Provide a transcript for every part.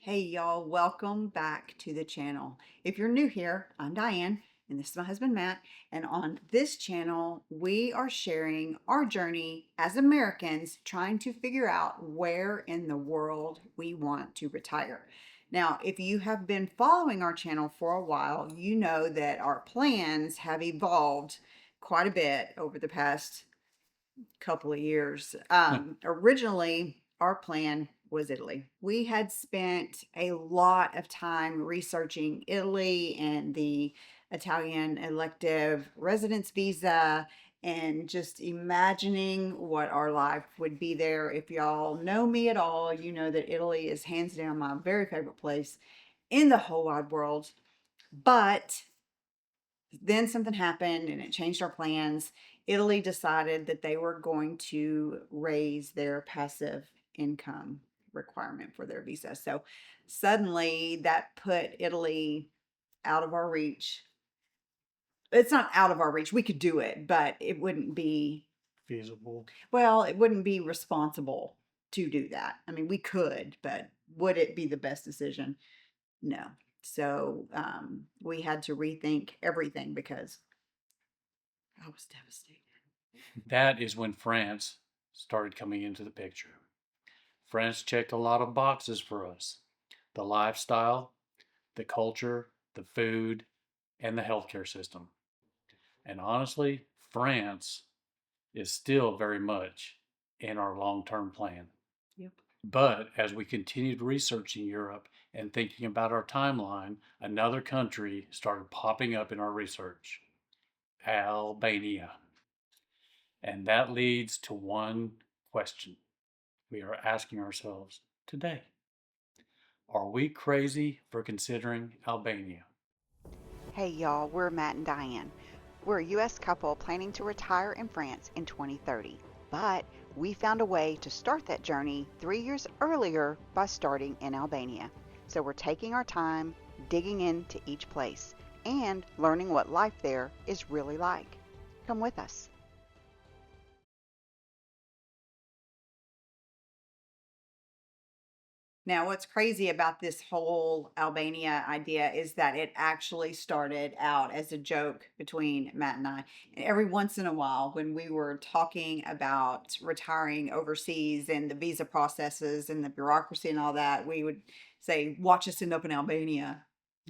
Hey y'all, welcome back to the channel. If you're new here, I'm Diane and this is my husband Matt. And on this channel, we are sharing our journey as Americans trying to figure out where in the world we want to retire. Now, if you have been following our channel for a while, you know that our plans have evolved quite a bit over the past couple of years. Originally, our plan was Italy. We had spent a lot of time researching Italy and the Italian elective residence visa and just imagining what our life would be there. If y'all know me at all, you know that Italy is hands down my very favorite place in the whole wide world. But then something happened and it changed our plans. Italy decided that they were going to raise their passive income requirement for their visa. So suddenly that put Italy out of our reach. It's not out of our reach. We could do it, but it wouldn't be, Feasible. well, it wouldn't be responsible to do that. I mean, we could, but would it be the best decision? No. So we had to rethink everything because I was devastated. That is when France started coming into the picture. France checked a lot of boxes for us: the lifestyle, the culture, the food, and the healthcare system. And honestly, France is still very much in our long term plan. Yep. But as we continued researching Europe and thinking about our timeline, another country started popping up in our research: Albania. And that leads to one question we are asking ourselves today: are we crazy for considering Albania? Hey y'all, we're Matt and Diane. We're a U.S. couple planning to retire in France in 2030. But we found a way to start that journey 3 years earlier by starting in Albania. So we're taking our time, digging into each place, and learning what life there is really like. Come with us. Now, what's crazy about this whole Albania idea is that it actually started out as a joke between Matt and I. And every once in a while, when we were talking about retiring overseas and the visa processes and the bureaucracy and all that, we would say, "Watch us end up in Albania."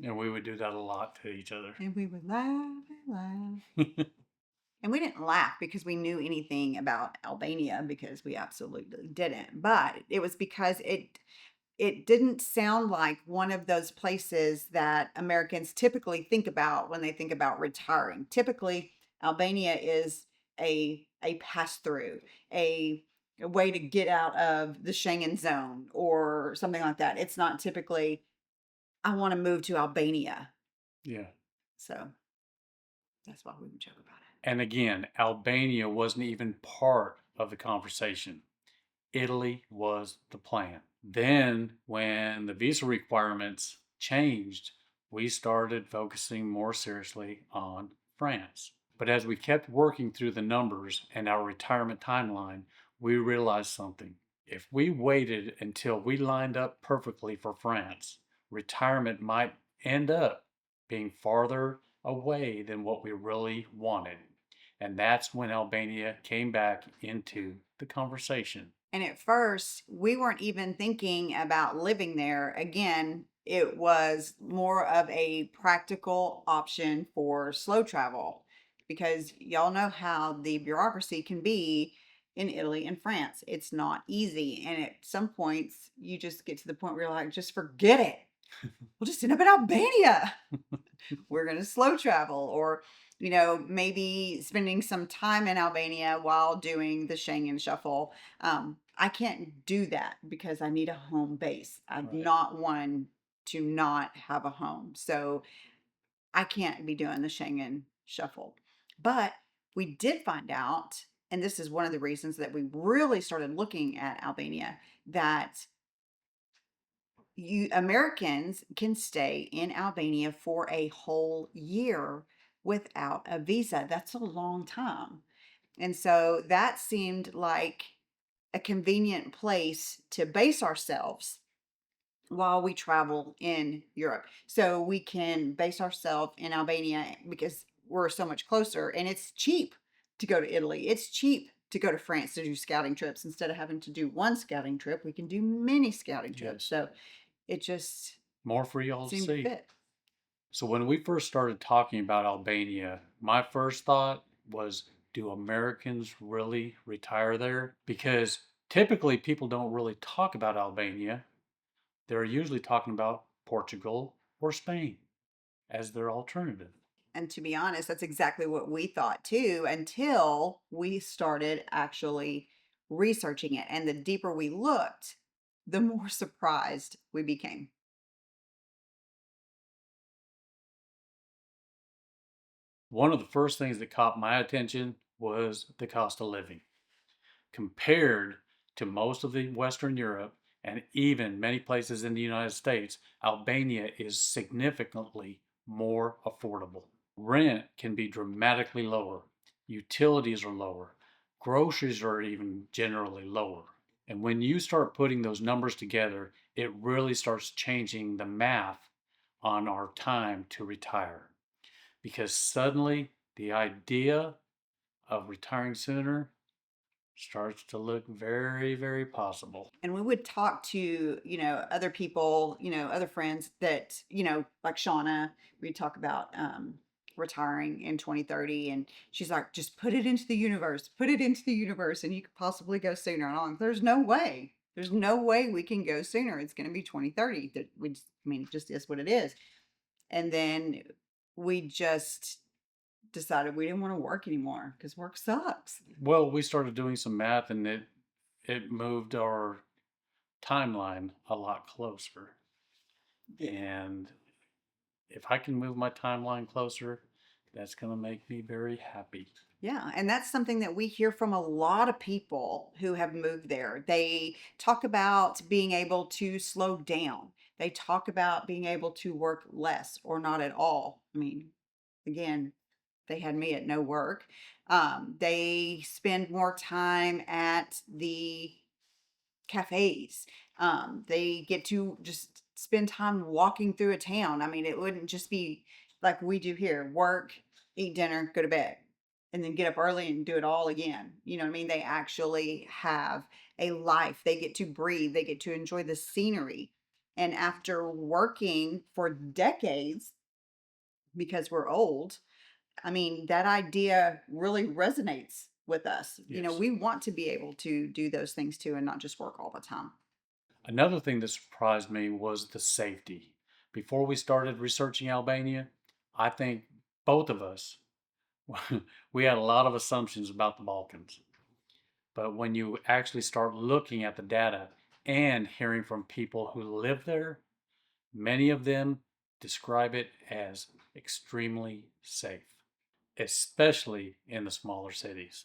And we would do that a lot to each other. And we would laugh and laugh. And we didn't laugh because we knew anything about Albania because we absolutely didn't. But it was because it didn't sound like one of those places that Americans typically think about when they think about retiring. Typically, Albania is a pass through, a way to get out of the Schengen zone or something like that. It's not typically, I want to move to Albania. Yeah. So that's why we would joke about it. And again, Albania wasn't even part of the conversation. Italy was the plan. Then, when the visa requirements changed, we started focusing more seriously on France. But as we kept working through the numbers and our retirement timeline, we realized something. If we waited until we lined up perfectly for France, retirement might end up being farther away than what we really wanted. And that's when Albania came back into the conversation. And at first, we weren't even thinking about living there. Again, it was more of a practical option for slow travel because y'all know how the bureaucracy can be in Italy and France. It's not easy. And at some points, you just get to the point where you're like, just forget it. We'll just end up in Albania. We're going to slow travel, or maybe spending some time in Albania while doing the Schengen shuffle. I can't do that because I need a home base. I'm Right. not one to not have a home, so I can't be doing the Schengen shuffle. But we did find out, and this is one of the reasons that we really started looking at Albania, that you Americans can stay in Albania for a whole year without a visa. That's a long time. And so that seemed like a convenient place to base ourselves while we travel in Europe. So we can base ourselves in Albania because we're so much closer and it's cheap to go to Italy. It's cheap to go to France to do scouting trips. Instead of having to do one scouting trip, we can do many scouting trips. Yes. So it just More for y'all to seemed to see. fit. So when we first started talking about Albania, my first thought was, do Americans really retire there? Because typically people don't really talk about Albania. They're usually talking about Portugal or Spain as their alternative. And to be honest, that's exactly what we thought too, until we started actually researching it. And the deeper we looked, the more surprised we became. One of the first things that caught my attention was the cost of living. Compared to most of the Western Europe and even many places in the United States, Albania is significantly more affordable. Rent can be dramatically lower, utilities are lower, groceries are even generally lower. And when you start putting those numbers together, it really starts changing the math on our time to retire. Because suddenly the idea of retiring sooner starts to look very, very possible. And we would talk to, other people, other friends that, like Shauna, we'd talk about retiring in 2030. And she's like, just put it into the universe, put it into the universe, and you could possibly go sooner. And I'm like, there's no way. There's no way we can go sooner. It's going to be 2030. That we just, I mean, it just is what it is. And then we just decided we didn't want to work anymore because work sucks. Well, we started doing some math and it moved our timeline a lot closer. And if I can move my timeline closer, that's going to make me very happy. Yeah, and that's something that we hear from a lot of people who have moved there. They talk about being able to slow down. They talk about being able to work less or not at all. I mean, again, they had me at no work. They spend more time at the cafes. They get to just spend time walking through a town. I mean, it wouldn't just be like we do here: work, eat dinner, go to bed, and then get up early and do it all again. You know what I mean? They actually have a life. They get to breathe. They get to enjoy the scenery. And after working for decades, because we're old, I mean, that idea really resonates with us. Yes. We want to be able to do those things too and not just work all the time. Another thing that surprised me was the safety. Before we started researching Albania, I think both of us we had a lot of assumptions about the Balkans. But when you actually start looking at the data and hearing from people who live there, many of them describe it as extremely safe, especially in the smaller cities.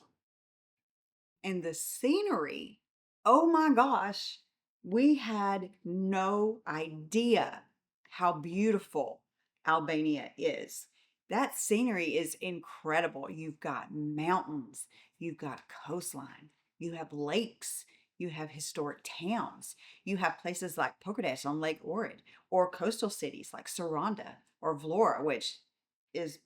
And the scenery, oh my gosh, we had no idea how beautiful Albania is. That scenery is incredible. You've got mountains, you've got coastline, you have lakes, you have historic towns, you have places like Pokradash on Lake Ohrid, or coastal cities like Saranda or Vlora, which is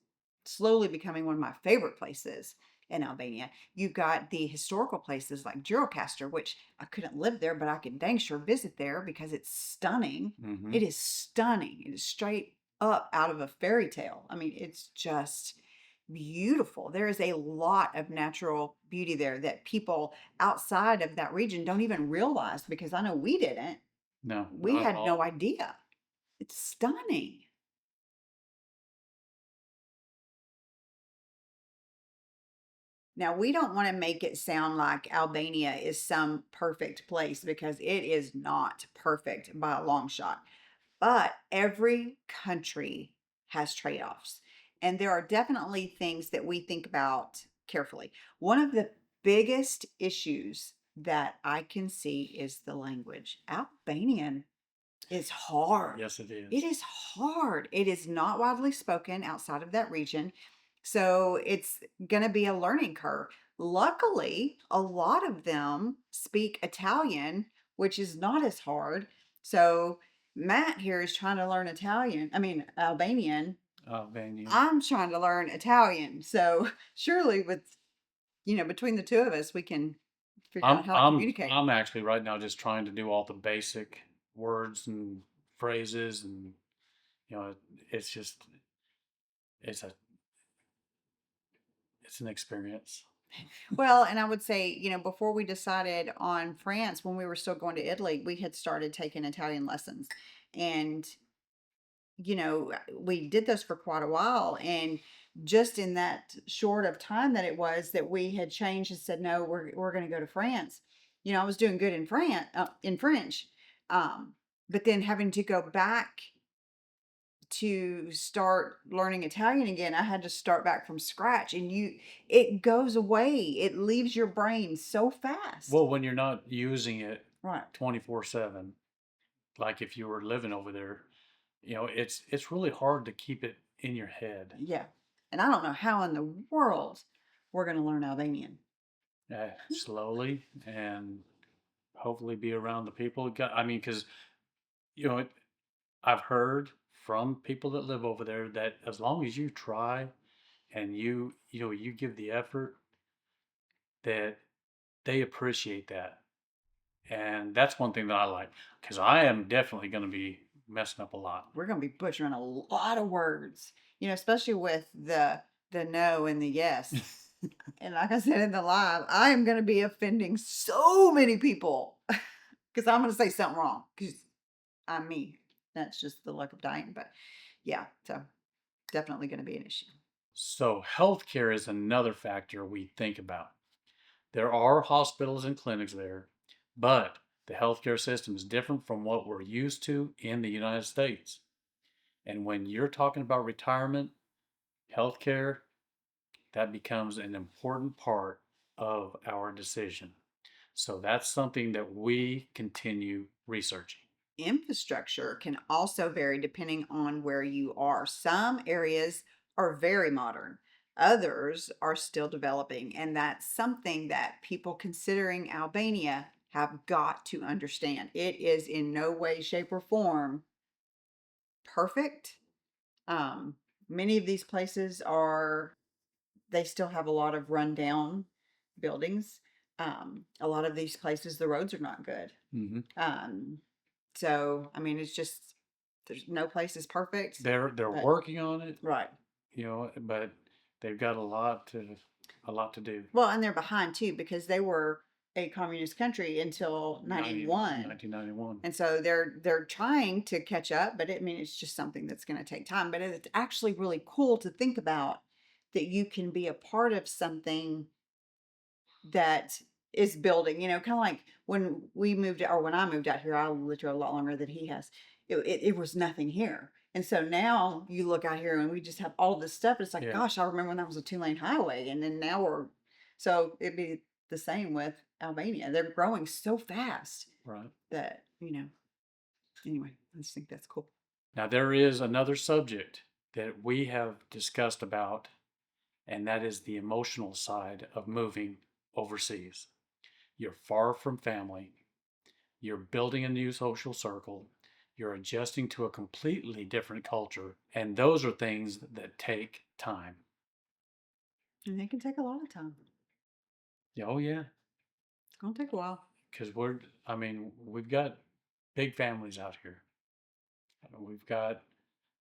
slowly becoming one of my favorite places in Albania. You've got the historical places like Gjirokastër, which I couldn't live there, but I could dang sure visit there because it's stunning. Mm-hmm. It is stunning. It is straight up out of a fairy tale. I mean, it's just beautiful. There is a lot of natural beauty there that people outside of that region don't even realize, because I know we didn't. No, We not at had no all. idea. It's stunning. Now, we don't want to make it sound like Albania is some perfect place, because it is not perfect by a long shot. But every country has trade offs. And there are definitely things that we think about carefully. One of the biggest issues that I can see is the language. Albanian is hard. Yes, it It is. is hard. It is not widely spoken outside of that region. So it's going to be a learning curve. Luckily, a lot of them speak Italian, which is not as hard. So Matt here is trying to learn Italian. I mean, Albanian. Albania. I'm trying to learn Italian. So surely with, between the two of us, we can figure I'm out how to I'm communicate. I'm actually right now just trying to do all the basic words and phrases, and you know, it's just it's a it's an experience. Well, and I would say, before we decided on France, when we were still going to Italy, we had started taking Italian lessons. And, we did those for quite a while. And just in that short of time that it was that we had changed and said, no, we're going to go to France. I was doing good in in French. Um, but then having to go back to start learning Italian again, I had to start back from scratch, and it goes away. It leaves your brain so fast. Well, when you're not using it Right. 24/7, like if you were living over there, it's really hard to keep it in your head. Yeah. And I don't know how in the world we're going to learn Albanian. Slowly, and hopefully be around the people. I mean, because you know, it, I've heard from people that live over there that as long as you try and you give the effort, that they appreciate that. And that's one thing that I like, because I am definitely going to be messing up a lot. We're going to be butchering a lot of words, especially with the no and the yes. And like I said in the live, I am going to be offending so many people because I'm going to say something wrong because I'm me. That's just the luck of dying. But yeah, so definitely going to be an issue. So, healthcare is another factor we think about. There are hospitals and clinics there, but the healthcare system is different from what we're used to in the United States. And when you're talking about retirement, healthcare, that becomes an important part of our decision. So that's something that we continue researching. Infrastructure can also vary depending on where you are. Some areas are very modern, others are still developing, and that's something that people considering Albania have got to understand. It is in no way, shape, or form perfect. Um, Many of these places they still have a lot of rundown buildings. A lot of these places, the roads are not good. Mm-hmm. So I mean, it's just there's no place is perfect. They're But working on it, right. but they've got a lot to do. Well, and they're behind too because they were a communist country until 91. 1991. And so they're trying to catch up, but it's just something that's going to take time. But it's actually really cool to think about that you can be a part of something that is building, kind of like when we moved or when I moved out here, I lived here a lot longer than he has. It was nothing here. And so now you look out here and we just have all this stuff. It's like, Yeah. gosh, I remember when that was a 2-lane highway. And then now so it'd be the same with Albania. They're growing so fast Right. that, anyway, I just think that's cool. Now, there is another subject that we have discussed about, and that is the emotional side of moving overseas. You're far from family, you're building a new social circle, you're adjusting to a completely different culture, and those are things that take time. And they can take a lot of time. Oh, yeah. It's going to take a while. Because we've got big families out here. We've got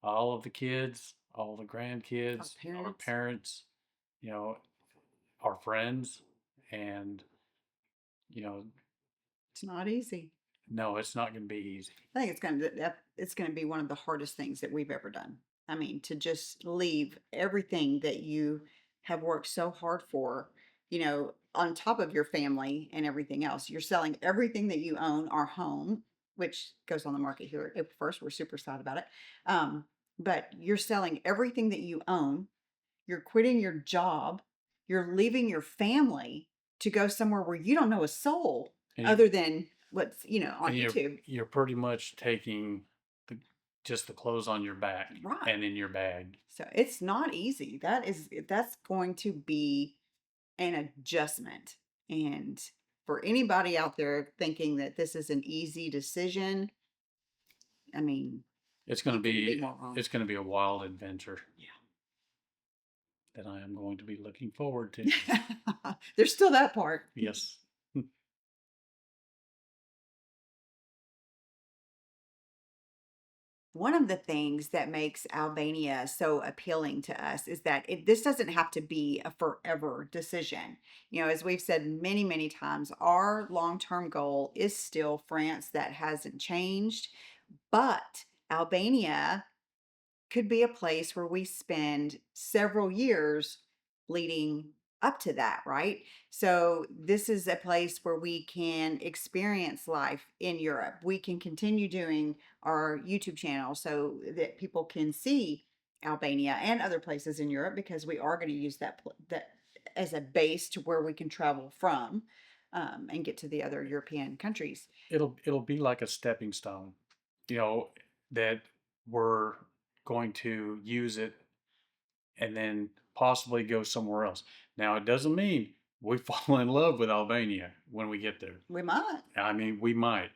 all of the kids, all the grandkids, our parents, you know, our friends, and you know, It's not easy. no, it's not going to be easy. I think it's going to be one of the hardest things that we've ever done. I mean, to just leave everything that you have worked so hard for, on top of your family and everything else. You're selling everything that you own, our home, which goes on the market here April 1st. We're super excited about it. But you're selling everything that you own. You're quitting your job. You're leaving your family to go somewhere where you don't know a soul other than what's on YouTube. You're pretty much taking just the clothes on your back, right, and in your bag. So it's not easy. That's going to be an adjustment. And for anybody out there thinking that this is an easy decision, I mean, It's going you to couldn't be be more wrong. it's going to be a wild adventure Yeah. that I am going to be looking forward to. There's still that part. Yes. One of the things that makes Albania so appealing to us is that this doesn't have to be a forever decision. You know, as we've said many, many times, our long term goal is still France. That hasn't changed. But Albania could be a place where we spend several years leading up to that, right? So, this is a place where we can experience life in Europe. We can continue doing our YouTube channel so that people can see Albania and other places in Europe, because we are going to use that as a base to where we can travel from, and get to the other European countries. It'll be like a stepping stone, you know, that we're going to use it and then possibly go somewhere else. Now, it doesn't mean we fall in love with Albania when we get there. We might. I mean, we might.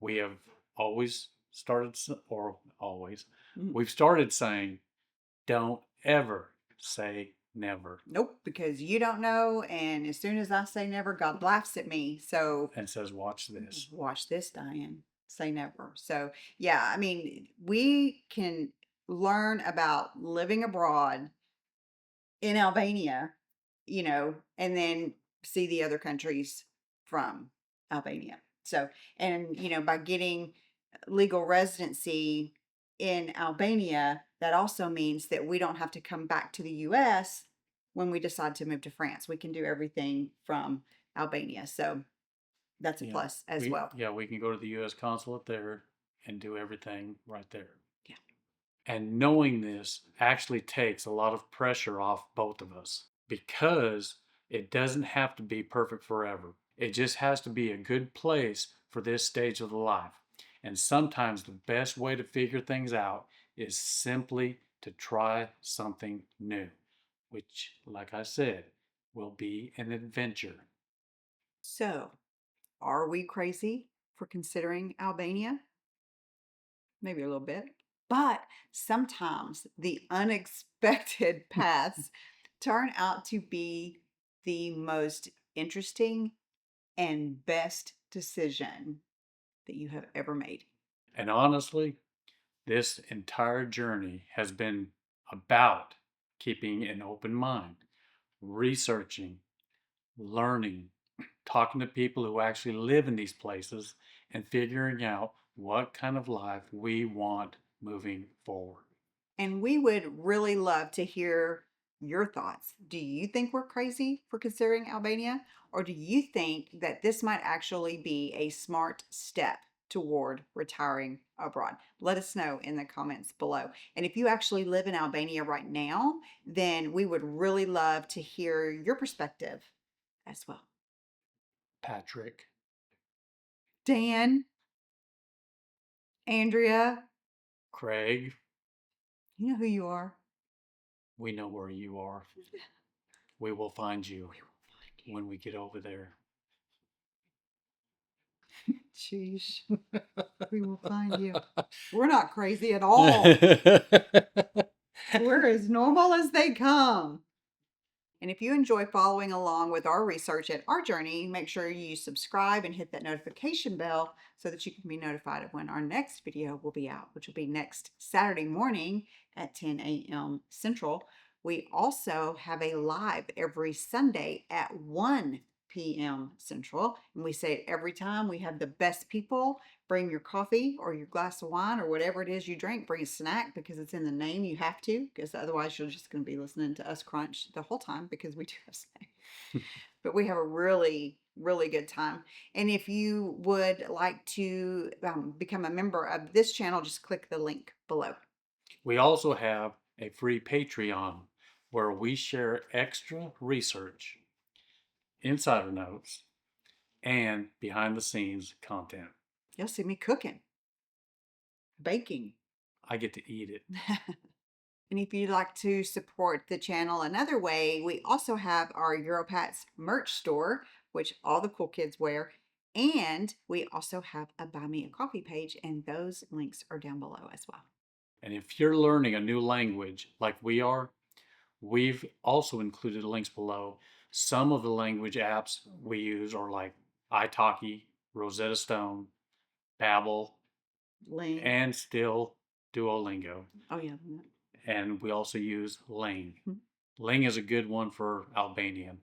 We have always started, or always, Mm. we've started saying, don't ever say never. Nope, because you don't know. And as soon as I say never, God laughs at me. So And says, watch this. watch this, Diane. Say never. So, yeah, I mean, we can learn about living abroad in Albania, and then see the other countries from Albania. So, and, by getting legal residency in Albania, that also means that we don't have to come back to the US when we decide to move to France. We can do everything from Albania. So that's a Yeah, plus as well. we can go to the U.S. consulate there and do everything right there. Yeah. And knowing this actually takes a lot of pressure off both of us, because it doesn't have to be perfect forever. It just has to be a good place for this stage of the life. And sometimes the best way to figure things out is simply to try something new, which, like I said, will be an adventure. So, are we crazy for considering Albania? Maybe a little bit. But sometimes the unexpected paths turn out to be the most interesting and best decision that you have ever made. And honestly, this entire journey has been about keeping an open mind, researching, learning, talking to people who actually live in these places, and figuring out what kind of life we want moving forward. And we would really love to hear your thoughts. Do you think we're crazy for considering Albania? Or do you think that this might actually be a smart step toward retiring abroad? Let us know in the comments below. And if you actually live in Albania right now, then we would really love to hear your perspective as well. Patrick, Dan, Andrea, Craig, you know who you are. we know where you are. We will find you when we get over there. Sheesh. We will find you. We're not crazy at all. We're as normal as they come. And if you enjoy following along with our research at our journey, make sure you subscribe and hit that notification bell so that you can be notified of when our next video will be out, which will be next Saturday morning at 10 a.m. Central. We also have a live every Sunday at 1 p.m. Central. And we say it every time. We have the best people. Bring your coffee or your glass of wine or whatever it is you drink. Bring a snack, because it's in the name. You have to, because otherwise you're just going to be listening to us crunch the whole time, because we do have snacks. But we have a really, really good time. And if you would like to become a member of this channel, just click the link below. We also have a free Patreon where we share extra research, insider notes, and behind the scenes content. You'll see me cooking, baking. I get to eat it. And if you'd like to support the channel another way, we also have our Europats merch store, which all the cool kids wear. And we also have a Buy Me a Coffee page, and those links are down below as well. And if you're learning a new language like we are, we've also included links below. Some of the language apps we use are like italki, Rosetta Stone, Babbel, Link. and still Duolingo. Oh, yeah. And we also use Ling. Hmm. Ling is a good one for Albanian.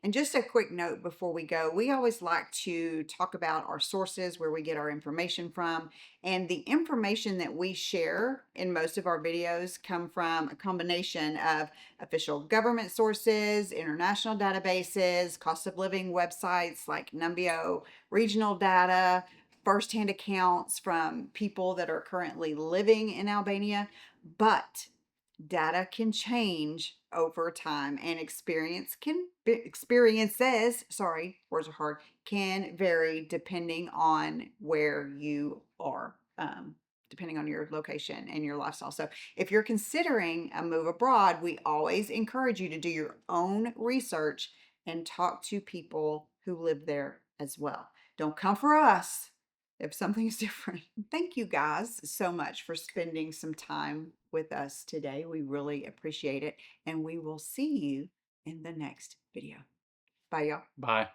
And just a quick note before we go, we always like to talk about our sources, where we get our information from. And the information that we share in most of our videos come from a combination of official government sources, international databases, cost of living websites like Numbeo, regional data, firsthand accounts from people that are currently living in Albania. But data can change over time, and experiences, sorry, words are hard, can vary depending on where you are, depending on your location and your lifestyle. So if you're considering a move abroad, we always encourage you to do your own research and talk to people who live there as well. Don't come for us if something's different. Thank you guys so much for spending some time with us today. We really appreciate it. And we will see you in the next video. Bye, y'all. Bye.